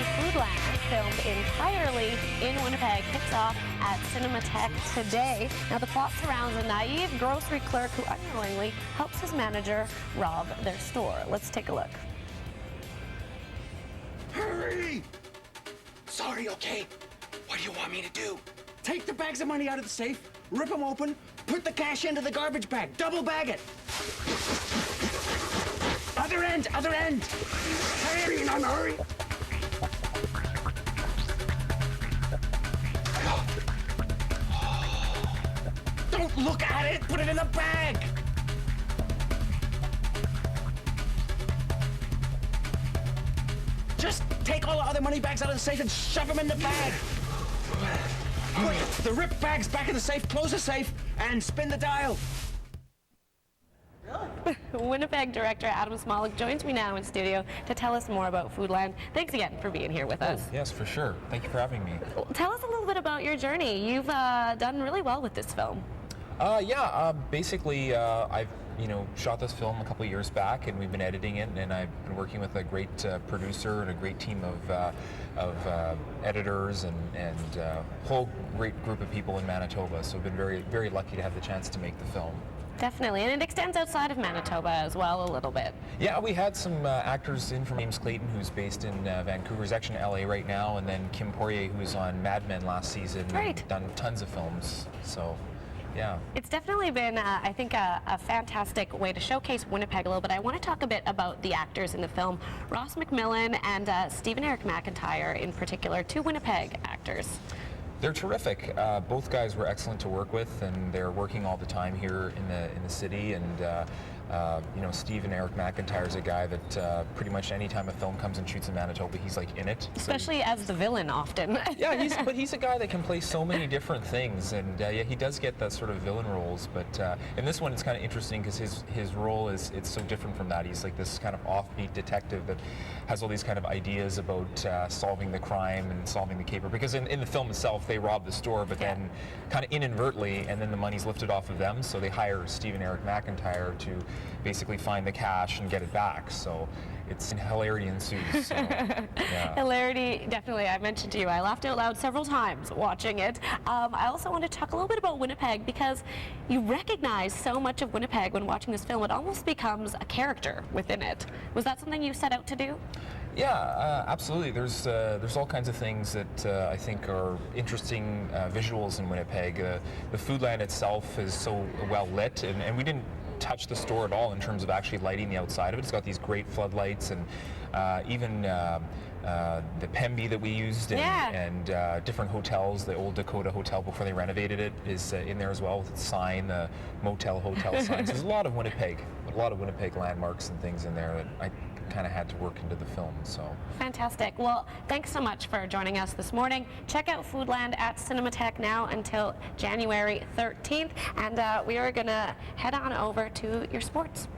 Foodland, filmed entirely in Winnipeg, kicks off at Cinematheque today. Now, the plot surrounds a naive grocery clerk who unknowingly helps his manager rob their store. Let's take a look. Hurry! Sorry, okay. What do you want me to do? Take the bags of money out of the safe, rip them open, put the cash into the garbage bag, double bag it. Other end, other end. Hurry, in a hurry. Don't look at it, put it in the bag. Just take all the other money bags out of the safe and shove them in the bag. Put the ripped bags back in the safe, close the safe, and spin the dial. Winnipeg director Adam Smoluk joins me now in studio to tell us more about Foodland. Thanks again for being here with us. Yes, for sure. Thank you for having me. Tell us a little bit about your journey. You've done really well with this film. Basically, I've shot this film a couple of years back, and we've been editing it, and I've been working with a great producer and a great team of editors and a whole great group of people in Manitoba. So I've been very, very lucky to have the chance to make the film. Definitely, and it extends outside of Manitoba as well a little bit. Yeah, we had some actors in from James Clayton, who's based in Vancouver. He's actually in LA right now, and then Kim Poirier, who was on Mad Men last season. Right. And done tons of films, so yeah. It's definitely been, I think, a fantastic way to showcase Winnipeg a little bit. I want to talk a bit about the actors in the film. Ross McMillan and Stephen Eric McIntyre in particular, two Winnipeg actors. They're terrific. Both guys were excellent to work with, and they're working all the time here in the city. And Steve and Eric McIntyre is a guy that pretty much any time a film comes and shoots in Manitoba, he's like in it. Especially as the villain often. Yeah, but he's a guy that can play so many different things, and yeah, he does get that sort of villain roles. But in this one, it's kind of interesting because his role it's so different from that. He's like this kind of offbeat detective that has all these kind of ideas about solving the crime and solving the caper. Because in the film itself, they rob the store, but then kind of inadvertently, and then the money's lifted off of them. So they hire Steve and Eric McIntyre to basically find the cash and get it back. So it's hilarity ensues. So, yeah. Hilarity, definitely. I mentioned to you, I laughed out loud several times watching it. I also want to talk a little bit about Winnipeg because you recognize so much of Winnipeg when watching this film. It almost becomes a character within it. Was that something you set out to do? Yeah, absolutely. There's all kinds of things that I think are interesting visuals in Winnipeg. The Foodland itself is so well lit, and we didn't touch the store at all in terms of actually lighting the outside of it. It's got these great floodlights, and even the Pemby that we used, and different hotels. The old Dakota Hotel before they renovated it is in there as well, with the sign, the motel hotel signs. There's a lot of Winnipeg landmarks and things in there that I kind of had to work into the film. So fantastic. Well, thanks so much for joining us this morning. Check out Foodland at Cinematheque now until January 13th, and we are going to head on over to your sports.